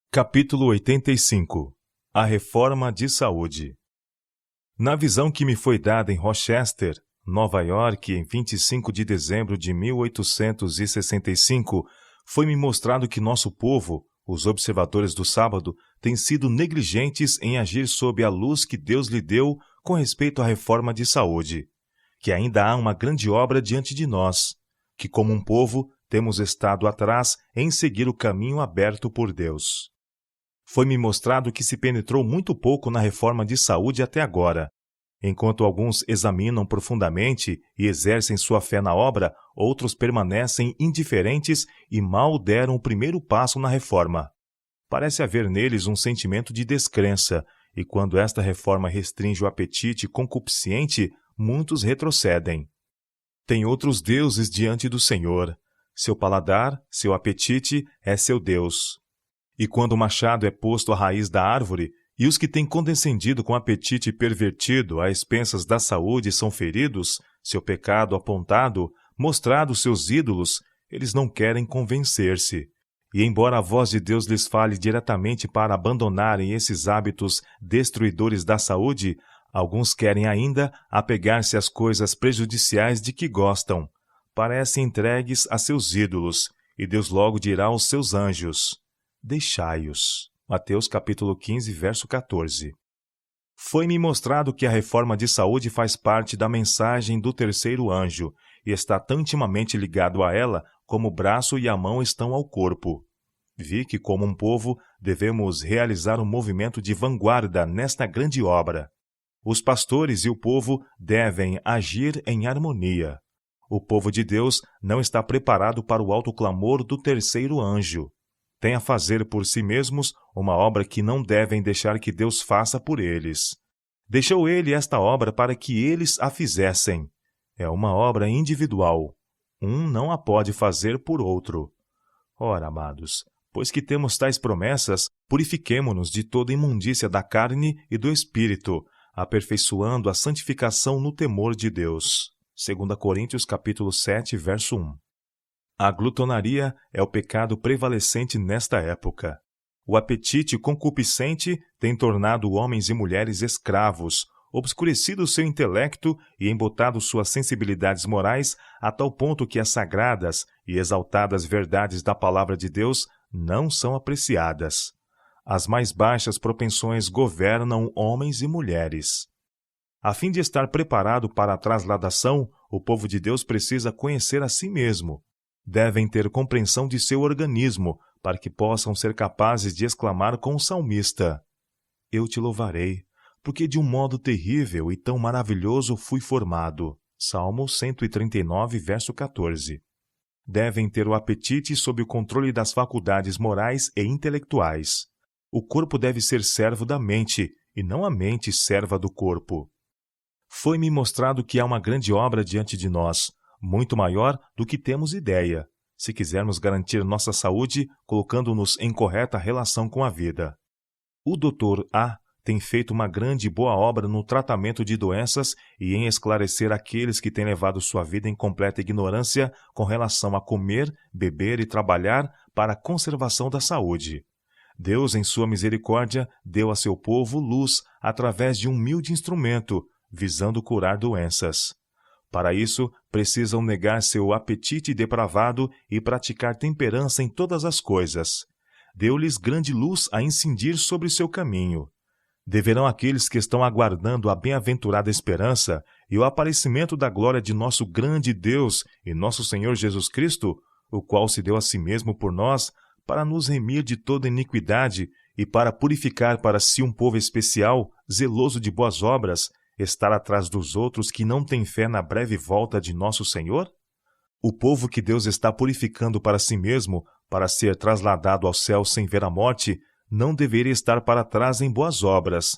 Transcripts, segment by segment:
Capítulo 85 A Reforma de Saúde. Na visão que me foi dada em Rochester, Nova York, em 25 de dezembro de 1865, foi-me mostrado que nosso povo, os observadores do sábado, têm sido negligentes em agir sob a luz que Deus lhe deu com respeito à reforma de saúde, que ainda há uma grande obra diante de nós, que como um povo temos estado atrás em seguir o caminho aberto por Deus. Foi-me mostrado que se penetrou muito pouco na reforma de saúde até agora. Enquanto alguns examinam profundamente e exercem sua fé na obra, outros permanecem indiferentes e mal deram o primeiro passo na reforma. Parece haver neles um sentimento de descrença, e quando esta reforma restringe o apetite concupiscente, muitos retrocedem. Tem outros deuses diante do Senhor. Seu paladar, seu apetite é seu Deus. E quando o machado é posto à raiz da árvore, e os que têm condescendido com apetite pervertido a expensas da saúde são feridos, seu pecado apontado, mostrado seus ídolos, eles não querem convencer-se. E embora a voz de Deus lhes fale diretamente para abandonarem esses hábitos destruidores da saúde, alguns querem ainda apegar-se às coisas prejudiciais de que gostam. Parecem entregues a seus ídolos, e Deus logo dirá aos seus anjos: deixai-os. Mateus capítulo 15, verso 14. Foi-me mostrado que a reforma de saúde faz parte da mensagem do terceiro anjo e está tão intimamente ligado a ela como o braço e a mão estão ao corpo. Vi que, como um povo, devemos realizar um movimento de vanguarda nesta grande obra. Os pastores e o povo devem agir em harmonia. O povo de Deus não está preparado para o alto clamor do terceiro anjo. Tem a fazer por si mesmos uma obra que não devem deixar que Deus faça por eles. Deixou ele esta obra para que eles a fizessem. É uma obra individual. Um não a pode fazer por outro. Ora, amados, pois que temos tais promessas, purifiquemo-nos de toda imundícia da carne e do espírito, aperfeiçoando a santificação no temor de Deus. 2 Coríntios capítulo 7, verso 1. A glutonaria é o pecado prevalecente nesta época. O apetite concupiscente tem tornado homens e mulheres escravos, obscurecido seu intelecto e embotado suas sensibilidades morais a tal ponto que as sagradas e exaltadas verdades da palavra de Deus não são apreciadas. As mais baixas propensões governam homens e mulheres. A fim de estar preparado para a trasladação, o povo de Deus precisa conhecer a si mesmo. Devem ter compreensão de seu organismo, para que possam ser capazes de exclamar com o salmista: eu te louvarei, porque de um modo terrível e tão maravilhoso fui formado. Salmo 139, verso 14. Devem ter o apetite sob o controle das faculdades morais e intelectuais. O corpo deve ser servo da mente, e não a mente serva do corpo. Foi-me mostrado que há uma grande obra diante de nós, muito maior do que temos ideia, se quisermos garantir nossa saúde colocando-nos em correta relação com a vida. O Dr. A tem feito uma grande e boa obra no tratamento de doenças e em esclarecer aqueles que têm levado sua vida em completa ignorância com relação a comer, beber e trabalhar para a conservação da saúde. Deus, em sua misericórdia, deu a seu povo luz através de um humilde instrumento, visando curar doenças. Para isso, precisam negar seu apetite depravado e praticar temperança em todas as coisas. Deu-lhes grande luz a incidir sobre seu caminho. Deverão aqueles que estão aguardando a bem-aventurada esperança e o aparecimento da glória de nosso grande Deus e nosso Senhor Jesus Cristo, o qual se deu a si mesmo por nós, para nos remir de toda iniquidade e para purificar para si um povo especial, zeloso de boas obras, estar atrás dos outros que não têm fé na breve volta de nosso Senhor? O povo que Deus está purificando para si mesmo, para ser trasladado ao céu sem ver a morte, não deveria estar para trás em boas obras.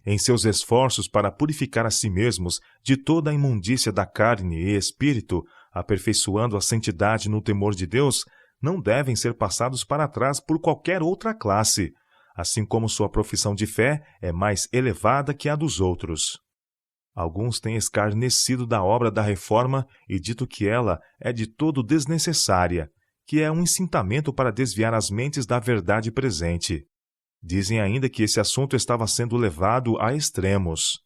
Em seus esforços para purificar a si mesmos de toda a imundícia da carne e espírito, aperfeiçoando a santidade no temor de Deus, não devem ser passados para trás por qualquer outra classe, assim como sua profissão de fé é mais elevada que a dos outros. Alguns têm escarnecido da obra da reforma e dito que ela é de todo desnecessária, que é um incitamento para desviar as mentes da verdade presente. Dizem ainda que esse assunto estava sendo levado a extremos.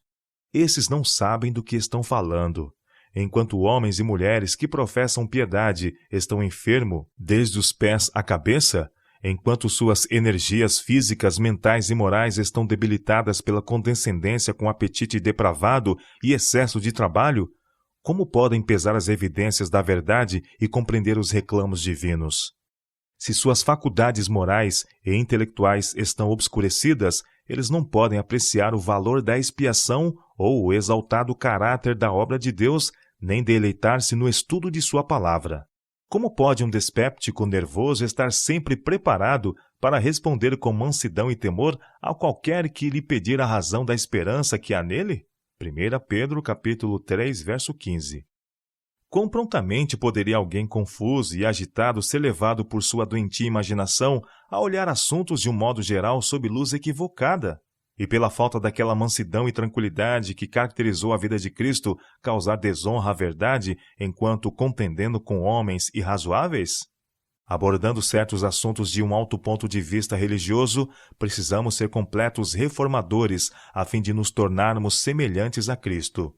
Esses não sabem do que estão falando. Enquanto homens e mulheres que professam piedade estão enfermos desde os pés à cabeça, enquanto suas energias físicas, mentais e morais estão debilitadas pela condescendência com apetite depravado e excesso de trabalho, como podem pesar as evidências da verdade e compreender os reclamos divinos? Se suas faculdades morais e intelectuais estão obscurecidas, eles não podem apreciar o valor da expiação ou o exaltado caráter da obra de Deus, nem deleitar-se no estudo de sua palavra. Como pode um despéptico nervoso estar sempre preparado para responder com mansidão e temor a qualquer que lhe pedir a razão da esperança que há nele? 1 Pedro, capítulo 3, verso 15. Quão prontamente poderia alguém confuso e agitado ser levado por sua doentia imaginação a olhar assuntos de um modo geral sob luz equivocada, e pela falta daquela mansidão e tranquilidade que caracterizou a vida de Cristo causar desonra à verdade enquanto contendendo com homens irrazoáveis? Abordando certos assuntos de um alto ponto de vista religioso, precisamos ser completos reformadores a fim de nos tornarmos semelhantes a Cristo.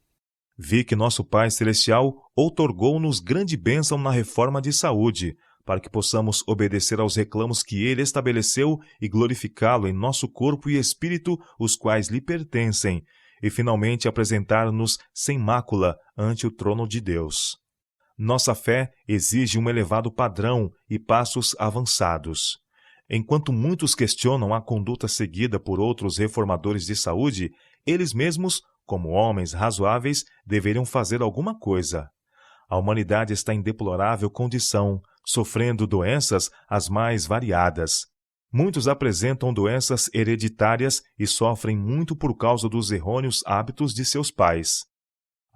Vi que nosso Pai Celestial outorgou-nos grande bênção na reforma de saúde, para que possamos obedecer aos reclamos que Ele estabeleceu e glorificá-lo em nosso corpo e espírito, os quais lhe pertencem, e finalmente apresentar-nos sem mácula ante o trono de Deus. Nossa fé exige um elevado padrão e passos avançados. Enquanto muitos questionam a conduta seguida por outros reformadores de saúde, eles mesmos, como homens razoáveis, deveriam fazer alguma coisa. A humanidade está em deplorável condição, sofrendo doenças as mais variadas. Muitos apresentam doenças hereditárias e sofrem muito por causa dos errôneos hábitos de seus pais.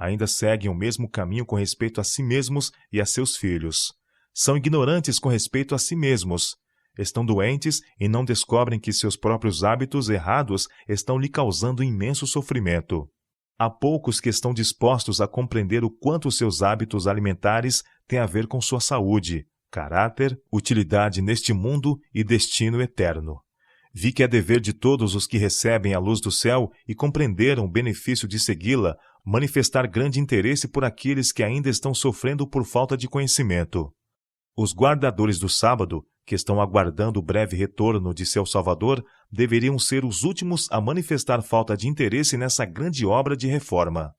Ainda seguem o mesmo caminho com respeito a si mesmos e a seus filhos. São ignorantes com respeito a si mesmos. Estão doentes e não descobrem que seus próprios hábitos errados estão lhe causando imenso sofrimento. Há poucos que estão dispostos a compreender o quanto seus hábitos alimentares têm a ver com sua saúde, caráter, utilidade neste mundo e destino eterno. Vi que é dever de todos os que recebem a luz do céu e compreenderam o benefício de segui-la, manifestar grande interesse por aqueles que ainda estão sofrendo por falta de conhecimento. Os guardadores do sábado, que estão aguardando o breve retorno de seu Salvador, deveriam ser os últimos a manifestar falta de interesse nessa grande obra de reforma.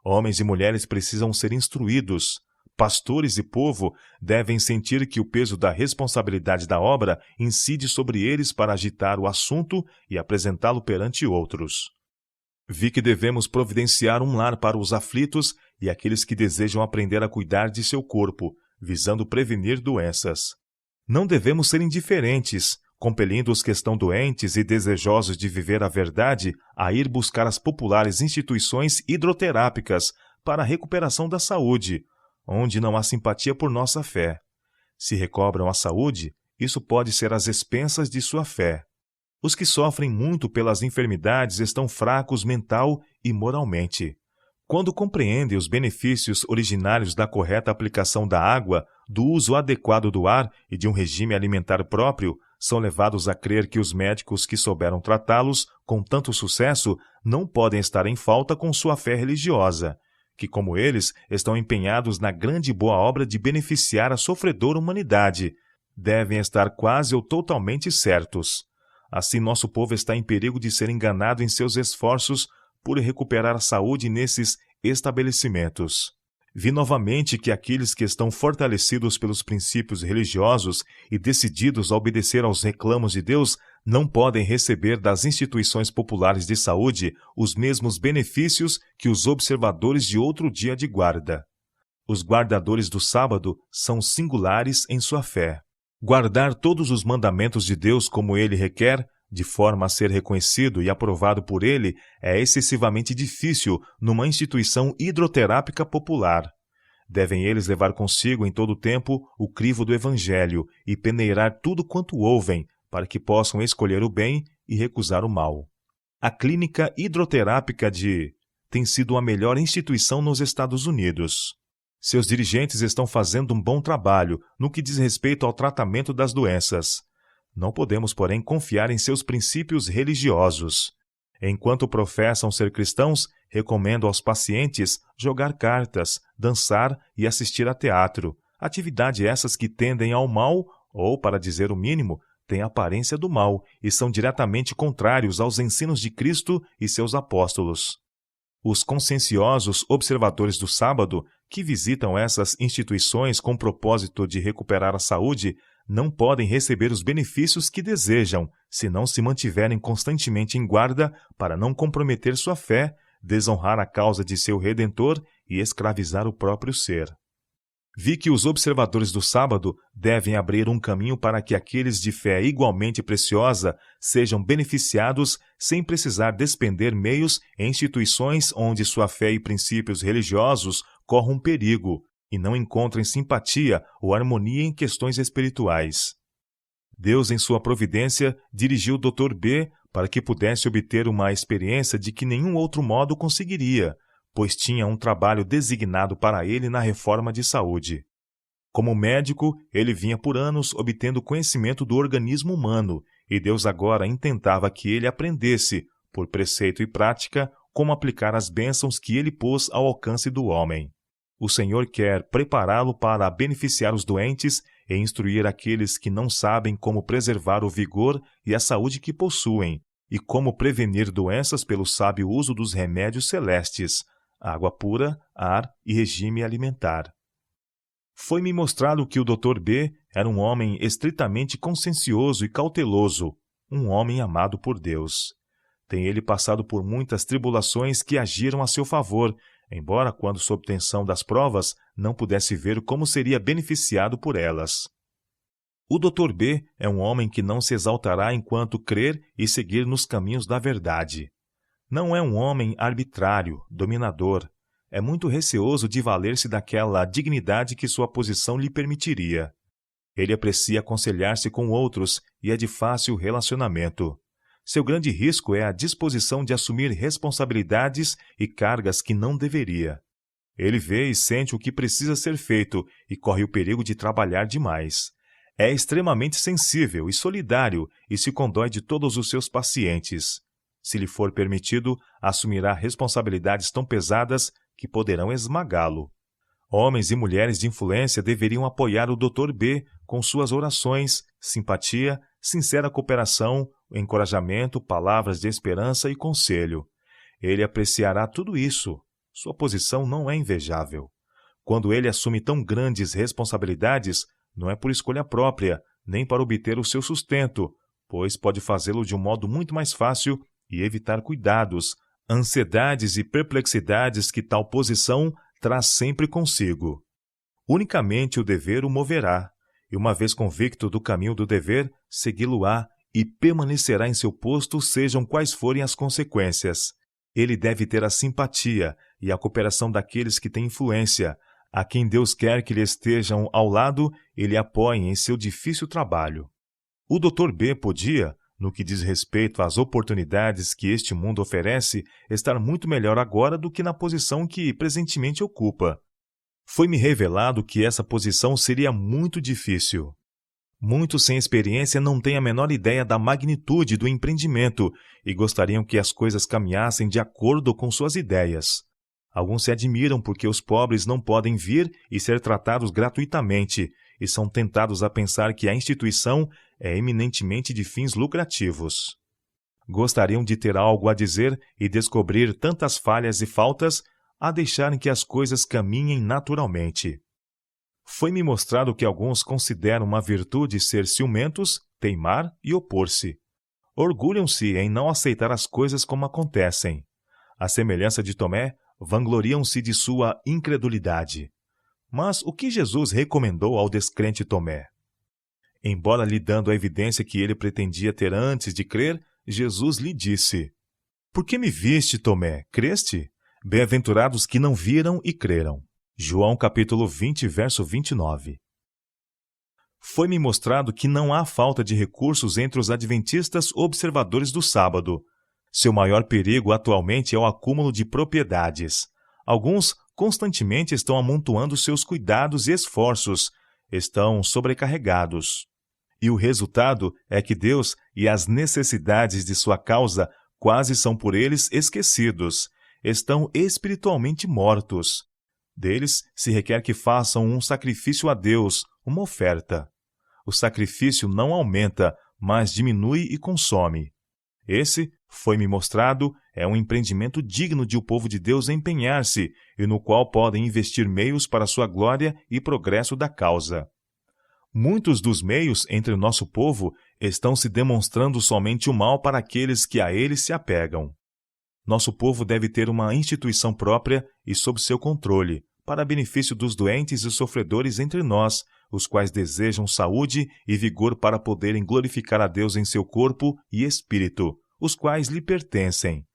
Homens e mulheres precisam ser instruídos. Pastores e povo devem sentir que o peso da responsabilidade da obra incide sobre eles para agitar o assunto e apresentá-lo perante outros. Vi que devemos providenciar um lar para os aflitos e aqueles que desejam aprender a cuidar de seu corpo, visando prevenir doenças. Não devemos ser indiferentes, compelindo os que estão doentes e desejosos de viver a verdade a ir buscar as populares instituições hidroterápicas para a recuperação da saúde, onde não há simpatia por nossa fé. Se recobram a saúde, isso pode ser às expensas de sua fé. Os que sofrem muito pelas enfermidades estão fracos mental e moralmente. Quando compreendem os benefícios originários da correta aplicação da água, do uso adequado do ar e de um regime alimentar próprio, são levados a crer que os médicos que souberam tratá-los com tanto sucesso não podem estar em falta com sua fé religiosa, que, como eles, estão empenhados na grande e boa obra de beneficiar a sofredora humanidade, devem estar quase ou totalmente certos. Assim, nosso povo está em perigo de ser enganado em seus esforços por recuperar a saúde nesses estabelecimentos. Vi novamente que aqueles que estão fortalecidos pelos princípios religiosos e decididos a obedecer aos reclamos de Deus não podem receber das instituições populares de saúde os mesmos benefícios que os observadores de outro dia de guarda. Os guardadores do sábado são singulares em sua fé. Guardar todos os mandamentos de Deus como ele requer, de forma a ser reconhecido e aprovado por ele, é excessivamente difícil numa instituição hidroterápica popular. Devem eles levar consigo em todo o tempo o crivo do Evangelho e peneirar tudo quanto ouvem, para que possam escolher o bem e recusar o mal. A clínica hidroterápica tem sido a melhor instituição nos Estados Unidos. Seus dirigentes estão fazendo um bom trabalho no que diz respeito ao tratamento das doenças. Não podemos, porém, confiar em seus princípios religiosos. Enquanto professam ser cristãos, recomendo aos pacientes jogar cartas, dançar e assistir a teatro, atividades essas que tendem ao mal, ou, para dizer o mínimo, têm aparência do mal e são diretamente contrários aos ensinos de Cristo e seus apóstolos. Os conscienciosos observadores do sábado, que visitam essas instituições com o propósito de recuperar a saúde, não podem receber os benefícios que desejam se não se mantiverem constantemente em guarda para não comprometer sua fé, desonrar a causa de seu Redentor e escravizar o próprio ser. Vi que os observadores do sábado devem abrir um caminho para que aqueles de fé igualmente preciosa sejam beneficiados sem precisar despender meios em instituições onde sua fé e princípios religiosos corram perigo e não encontrem simpatia ou harmonia em questões espirituais. Deus, em sua providência, dirigiu o Dr. B para que pudesse obter uma experiência de que nenhum outro modo conseguiria, pois tinha um trabalho designado para ele na reforma de saúde. Como médico, ele vinha por anos obtendo conhecimento do organismo humano, e Deus agora intentava que ele aprendesse, por preceito e prática, como aplicar as bênçãos que ele pôs ao alcance do homem. O Senhor quer prepará-lo para beneficiar os doentes e instruir aqueles que não sabem como preservar o vigor e a saúde que possuem, e como prevenir doenças pelo sábio uso dos remédios celestes, água pura, ar e regime alimentar. Foi-me mostrado que o Dr. B era um homem estritamente consciencioso e cauteloso, um homem amado por Deus. Tem ele passado por muitas tribulações que agiram a seu favor, embora quando sob tensão das provas não pudesse ver como seria beneficiado por elas. O Dr. B é um homem que não se exaltará enquanto crer e seguir nos caminhos da verdade. Não é um homem arbitrário, dominador. É muito receoso de valer-se daquela dignidade que sua posição lhe permitiria. Ele aprecia aconselhar-se com outros e é de fácil relacionamento. Seu grande risco é a disposição de assumir responsabilidades e cargas que não deveria. Ele vê e sente o que precisa ser feito e corre o perigo de trabalhar demais. É extremamente sensível e solidário e se condói de todos os seus pacientes. Se lhe for permitido, assumirá responsabilidades tão pesadas que poderão esmagá-lo. Homens e mulheres de influência deveriam apoiar o Dr. B com suas orações, simpatia, sincera cooperação, encorajamento, palavras de esperança e conselho. Ele apreciará tudo isso. Sua posição não é invejável. Quando ele assume tão grandes responsabilidades, não é por escolha própria, nem para obter o seu sustento, pois pode fazê-lo de um modo muito mais fácil e evitar cuidados, ansiedades e perplexidades que tal posição traz sempre consigo. Unicamente o dever o moverá, e uma vez convicto do caminho do dever, segui-lo-á e permanecerá em seu posto, sejam quais forem as consequências. Ele deve ter a simpatia e a cooperação daqueles que têm influência, a quem Deus quer que lhe estejam ao lado e lhe apoiem em seu difícil trabalho. O Dr. B podia, no que diz respeito às oportunidades que este mundo oferece, estar muito melhor agora do que na posição que presentemente ocupa. Foi-me revelado que essa posição seria muito difícil. Muitos sem experiência não têm a menor ideia da magnitude do empreendimento e gostariam que as coisas caminhassem de acordo com suas ideias. Alguns se admiram porque os pobres não podem vir e ser tratados gratuitamente e são tentados a pensar que a instituição é eminentemente de fins lucrativos. Gostariam de ter algo a dizer e descobrir tantas falhas e faltas a deixarem que as coisas caminhem naturalmente. Foi-me mostrado que alguns consideram uma virtude ser ciumentos, teimar e opor-se. Orgulham-se em não aceitar as coisas como acontecem. À semelhança de Tomé, vangloriam-se de sua incredulidade. Mas o que Jesus recomendou ao descrente Tomé? Embora lhe dando a evidência que ele pretendia ter antes de crer, Jesus lhe disse: "Por que me viste, Tomé? Creste? Bem-aventurados que não viram e creram." João capítulo 20, verso 29. Foi-me mostrado que não há falta de recursos entre os adventistas observadores do sábado. Seu maior perigo atualmente é o acúmulo de propriedades. Alguns constantemente estão amontoando seus cuidados e esforços, estão sobrecarregados. E o resultado é que Deus e as necessidades de sua causa quase são por eles esquecidos, estão espiritualmente mortos. Deles se requer que façam um sacrifício a Deus, uma oferta. O sacrifício não aumenta, mas diminui e consome. Esse, foi-me mostrado, é um empreendimento digno de o povo de Deus empenhar-se e no qual podem investir meios para a sua glória e progresso da causa. Muitos dos meios entre o nosso povo estão se demonstrando somente o mal para aqueles que a ele se apegam. Nosso povo deve ter uma instituição própria e sob seu controle, para benefício dos doentes e sofredores entre nós, os quais desejam saúde e vigor para poderem glorificar a Deus em seu corpo e espírito, os quais lhe pertencem.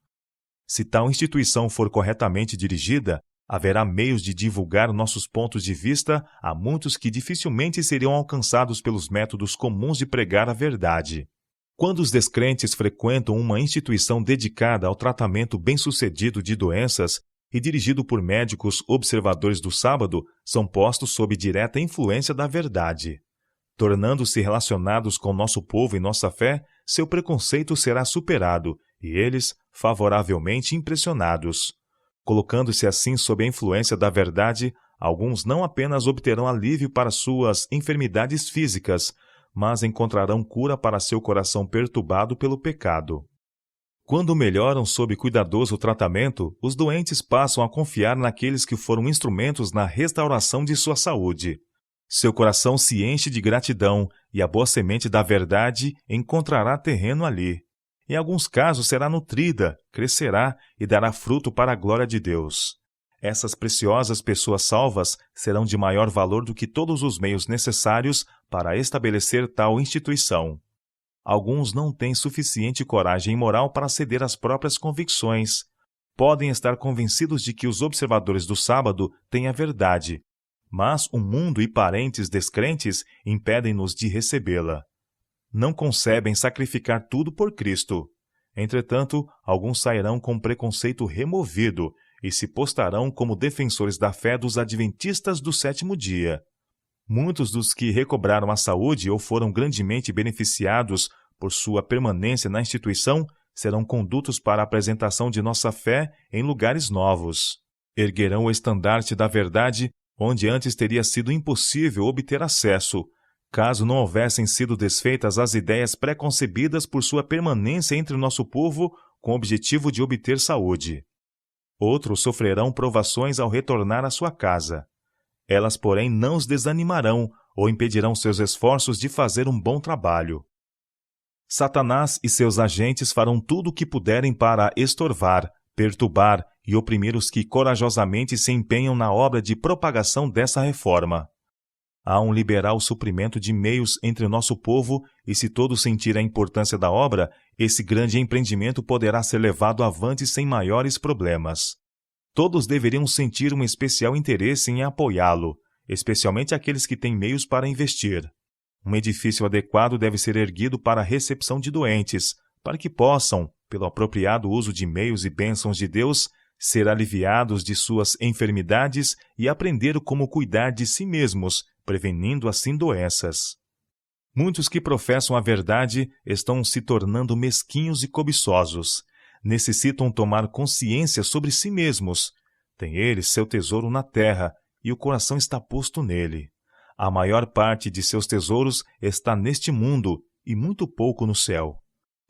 Se tal instituição for corretamente dirigida, haverá meios de divulgar nossos pontos de vista a muitos que dificilmente seriam alcançados pelos métodos comuns de pregar a verdade. Quando os descrentes frequentam uma instituição dedicada ao tratamento bem-sucedido de doenças e dirigido por médicos observadores do sábado, são postos sob direta influência da verdade. Tornando-se relacionados com nosso povo e nossa fé, seu preconceito será superado e eles favoravelmente impressionados. Colocando-se assim sob a influência da verdade, alguns não apenas obterão alívio para suas enfermidades físicas, mas encontrarão cura para seu coração perturbado pelo pecado. Quando melhoram sob cuidadoso tratamento, os doentes passam a confiar naqueles que foram instrumentos na restauração de sua saúde. Seu coração se enche de gratidão e a boa semente da verdade encontrará terreno ali. Em alguns casos será nutrida, crescerá e dará fruto para a glória de Deus. Essas preciosas pessoas salvas serão de maior valor do que todos os meios necessários para estabelecer tal instituição. Alguns não têm suficiente coragem moral para ceder às próprias convicções. Podem estar convencidos de que os observadores do sábado têm a verdade, mas o mundo e parentes descrentes impedem-nos de recebê-la. Não concebem sacrificar tudo por Cristo. Entretanto, alguns sairão com preconceito removido e se postarão como defensores da fé dos adventistas do sétimo dia. Muitos dos que recobraram a saúde ou foram grandemente beneficiados por sua permanência na instituição serão condutos para a apresentação de nossa fé em lugares novos. Erguerão o estandarte da verdade onde antes teria sido impossível obter acesso, caso não houvessem sido desfeitas as ideias preconcebidas por sua permanência entre o nosso povo com o objetivo de obter saúde. Outros sofrerão provações ao retornar à sua casa. Elas, porém, não os desanimarão ou impedirão seus esforços de fazer um bom trabalho. Satanás e seus agentes farão tudo o que puderem para estorvar, perturbar e oprimir os que corajosamente se empenham na obra de propagação dessa reforma. Há um liberal suprimento de meios entre o nosso povo e, se todos sentirem a importância da obra, esse grande empreendimento poderá ser levado avante sem maiores problemas. Todos deveriam sentir um especial interesse em apoiá-lo, especialmente aqueles que têm meios para investir. Um edifício adequado deve ser erguido para a recepção de doentes, para que possam, pelo apropriado uso de meios e bênçãos de Deus, ser aliviados de suas enfermidades e aprender como cuidar de si mesmos, prevenindo assim doenças. Muitos que professam a verdade estão se tornando mesquinhos e cobiçosos. Necessitam tomar consciência sobre si mesmos. Têm eles seu tesouro na terra e o coração está posto nele. A maior parte de seus tesouros está neste mundo e muito pouco no céu.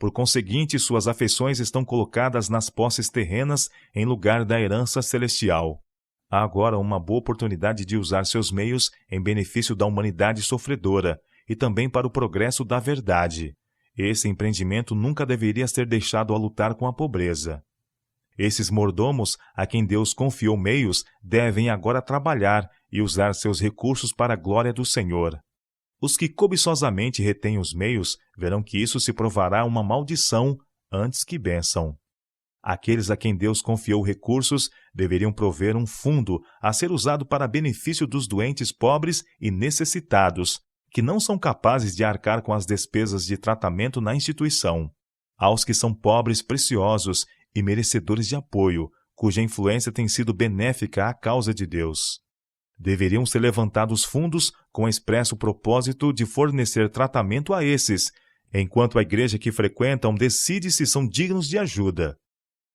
Por conseguinte, suas afeições estão colocadas nas posses terrenas em lugar da herança celestial. Há agora uma boa oportunidade de usar seus meios em benefício da humanidade sofredora e também para o progresso da verdade. Esse empreendimento nunca deveria ser deixado a lutar com a pobreza. Esses mordomos, a quem Deus confiou meios, devem agora trabalhar e usar seus recursos para a glória do Senhor. Os que cobiçosamente retêm os meios verão que isso se provará uma maldição antes que bênção. Aqueles a quem Deus confiou recursos deveriam prover um fundo a ser usado para benefício dos doentes pobres e necessitados, que não são capazes de arcar com as despesas de tratamento na instituição. Aos que são pobres preciosos e merecedores de apoio, cuja influência tem sido benéfica à causa de Deus. Deveriam ser levantados fundos com expresso propósito de fornecer tratamento a esses, enquanto a igreja que frequentam decide se são dignos de ajuda.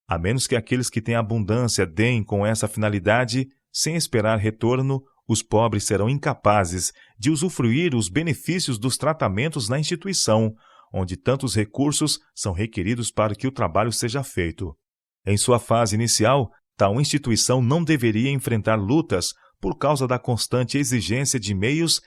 A menos que aqueles que têm abundância deem com essa finalidade, sem esperar retorno, os pobres serão incapazes de usufruir os benefícios dos tratamentos na instituição, onde tantos recursos são requeridos para que o trabalho seja feito. Em sua fase inicial, tal instituição não deveria enfrentar lutas por causa da constante exigência de meios